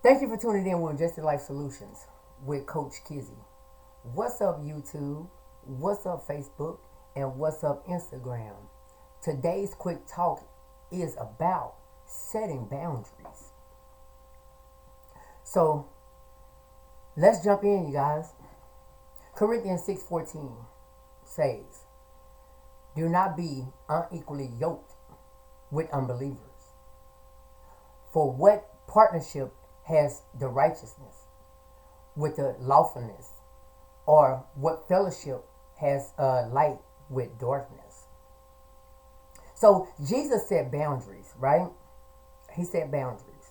Thank you for tuning in with Just Life Solutions with Coach Kizzy. What's up, YouTube? What's up, Facebook? And what's up, Instagram? Today's quick talk is about setting boundaries. So let's jump in, you guys. Corinthians 6:14 says, "Do not be unequally yoked with unbelievers. For what partnership has the righteousness with the lawfulness, or what fellowship has light with darkness?" So Jesus said boundaries, right? He said boundaries.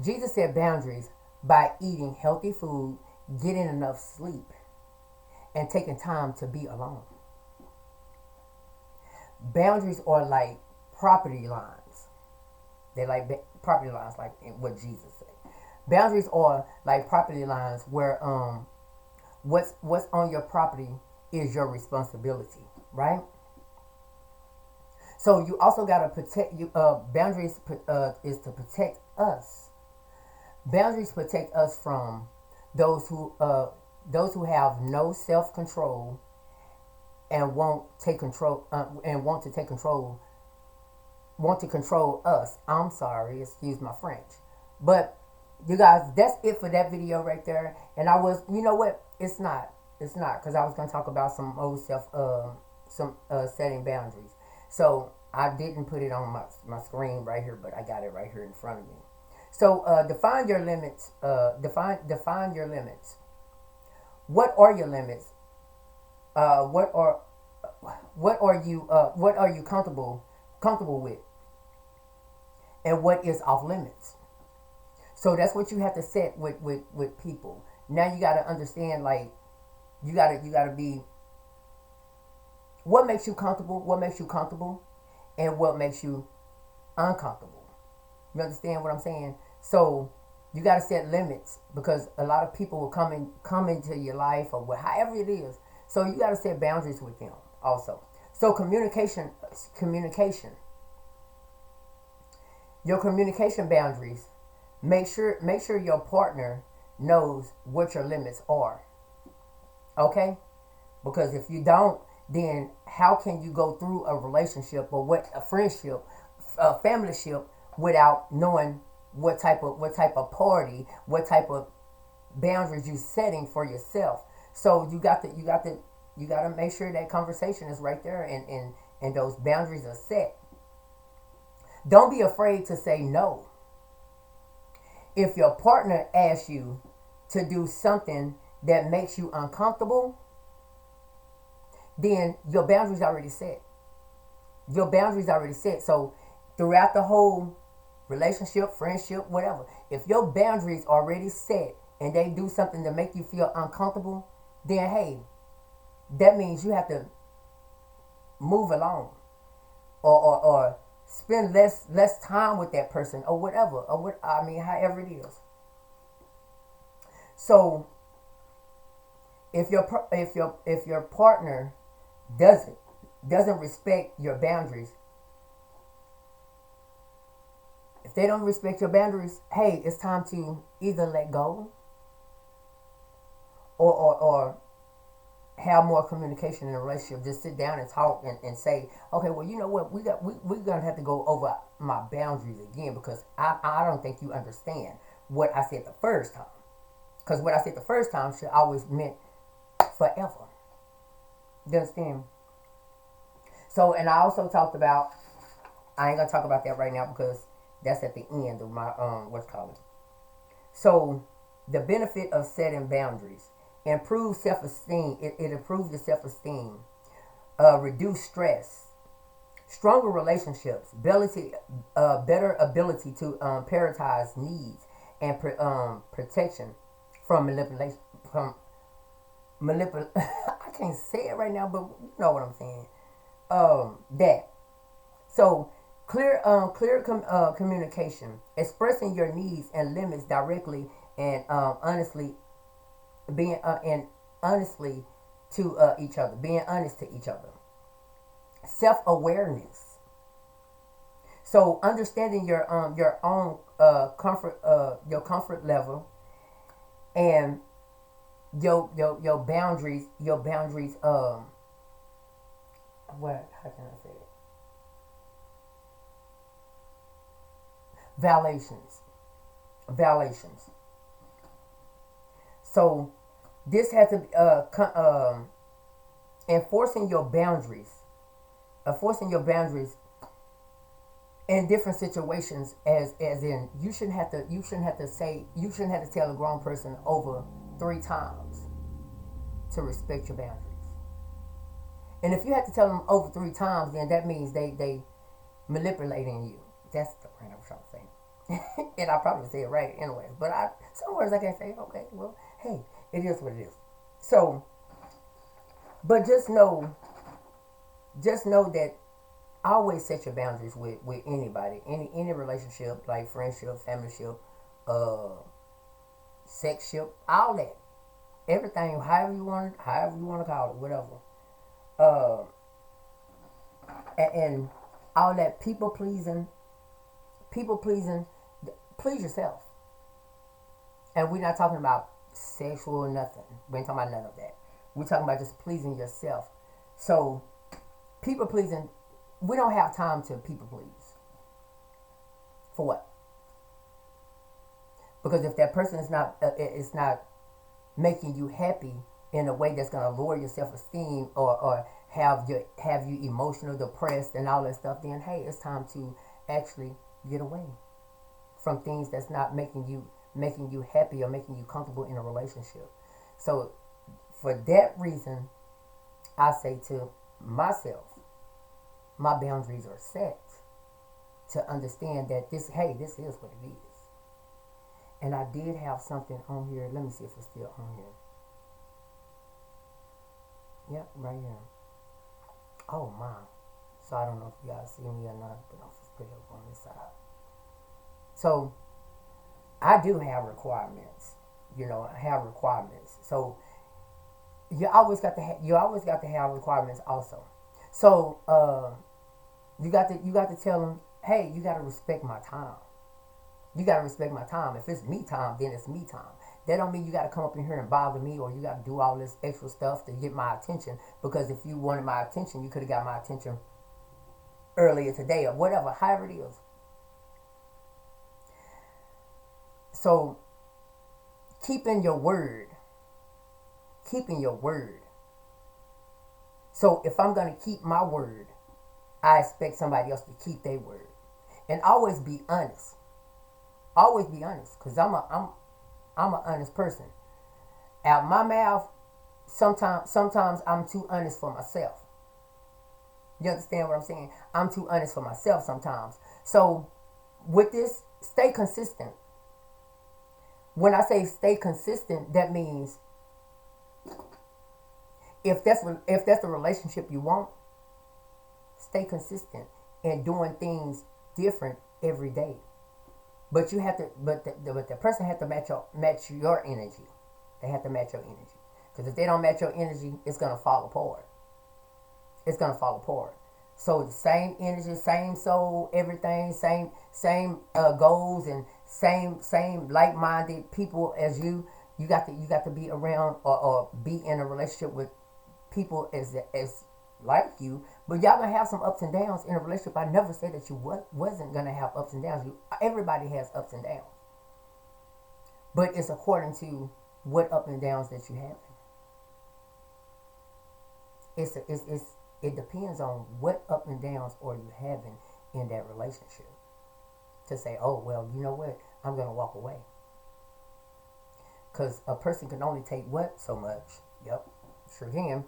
Jesus said boundaries by eating healthy food, getting enough sleep, and taking time to be alone. Boundaries are like property lines. They're like property lines, like what Jesus said. Boundaries are like property lines where what's on your property is your responsibility, right? So you also gotta protect you. Boundaries is to protect us. Boundaries protect us from those who uh, those who have no self control and won't take control and want to control us. I'm sorry, excuse my French, but you guys, that's it for that video right there. And I was, you know what? It's not, because I was gonna talk about some old stuff, some setting boundaries. So I didn't put it on my screen right here, but I got it right here in front of me. So define your limits. Define your limits. What are your limits? Uh, what are what are you comfortable with, and what is off limits? So that's what you have to set with people. Now you got to understand, like, you gotta be, what makes you comfortable, and what makes you uncomfortable. You understand what I'm saying? So you got to set limits, because a lot of people will come into your life, or however it is. So you got to set boundaries with them also. So communication, your communication boundaries. Make sure your partner knows what your limits are. Okay? Because if you don't, then how can you go through a relationship, or what a friendship, a familyship, without knowing what type of party, what type of boundaries you setting for yourself? So you got to make sure that conversation is right there, and those boundaries are set. Don't be afraid to say no. If your partner asks you to do something that makes you uncomfortable, then your boundaries already set. Your boundaries already set. So throughout the whole relationship, friendship, whatever, if your boundaries already set and they do something to make you feel uncomfortable, then hey, that means you have to move along, or spend less time with that person, or whatever, or what I mean, however it is. So if your partner doesn't doesn't respect your boundaries, if they don't respect your boundaries, hey, it's time to either let go, or have more communication in a relationship. Just sit down and talk, and say, okay, well, you know what, we're gonna have to go over my boundaries again, because I don't think you understand what I said the first time. Because what I said the first time should always meant forever. You understand? So, and I also talked about, I ain't gonna talk about that right now, because that's at the end of my what's called. So, the benefit of setting boundaries: improve self-esteem. It improves your self-esteem. Reduce stress. Stronger relationships. Better ability to prioritize needs and protection from manipulation. From manipul. I can't say it right now, but you know what I'm saying. That. So communication, expressing your needs and limits directly and honestly, being and honestly to each other, being honest to each other. Self awareness. So understanding your own comfort your comfort level and your boundaries what how can I say it, violations violations. So this has to enforcing your boundaries, enforcing your boundaries in different situations, as in you shouldn't have to tell a grown person over 3 times to respect your boundaries. And if you have to tell them over 3 times, then that means they manipulating you. That's the word I'm trying to say. And I probably say it right anyway. But some words I can't say. Okay, well, hey, it is what it is. So, but just know that always set your boundaries with anybody, any relationship, like friendship, familyship, uh, sexship, all that, everything, however you want to call it, whatever. Uh, and all that people pleasing, please yourself. And we're not talking about sexual or nothing. We ain't talking about none of that. We're talking about just pleasing yourself. So people pleasing, we don't have time to people please. For what? Because if that person is not making you happy in a way that's gonna lower your self esteem, or have you emotional, depressed, and all that stuff, then hey, it's time to actually get away from things that's not making you happy or making you comfortable in a relationship. So for that reason, I say to myself, my boundaries are set to understand that this is what it is. And I did have something on here. Let me see if it's still on here. Yep, right here. Oh my. So I don't know if you guys see me or not, but I'll just put it up on this side. So I do have requirements. I have requirements. So you always got to have requirements also. So you got to tell them, hey, you got to respect my time. You got to respect my time. If it's me time, then it's me time. That don't mean you got to come up in here and bother me, or you got to do all this extra stuff to get my attention. Because if you wanted my attention, you could have got my attention earlier today, or whatever, however it is. So keeping your word, keeping your word. So if I'm gonna keep my word, I expect somebody else to keep their word, and always be honest. Always be honest, cause I'm an honest person. Out my mouth, sometimes I'm too honest for myself. You understand what I'm saying? I'm too honest for myself sometimes. So with this, stay consistent. When I say stay consistent, that means if that's the relationship you want, stay consistent in doing things different every day. But you have to, but the person has to match your energy. They have to match your energy. Because if they don't match your energy, it's gonna fall apart. It's gonna fall apart. So the same energy, same soul, everything, same goals, and same like minded people as you. You got to be around, or be in a relationship with people as like you. But y'all gonna have some ups and downs in a relationship. I never said that you wasn't gonna have ups and downs. Everybody has ups and downs, but it's according to what up and downs that you have. It depends on what up and downs are you having in that relationship. To say, oh well, you know what, I'm gonna walk away, because a person can only take what so much. Yep, sure can.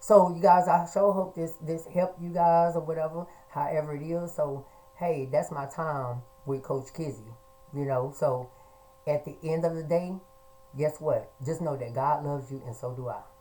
So you guys, I sure hope this helped you guys, or whatever, however it is. So hey, that's my time with Coach Kizzy. So at the end of the day, guess what? Just know that God loves you, and so do I.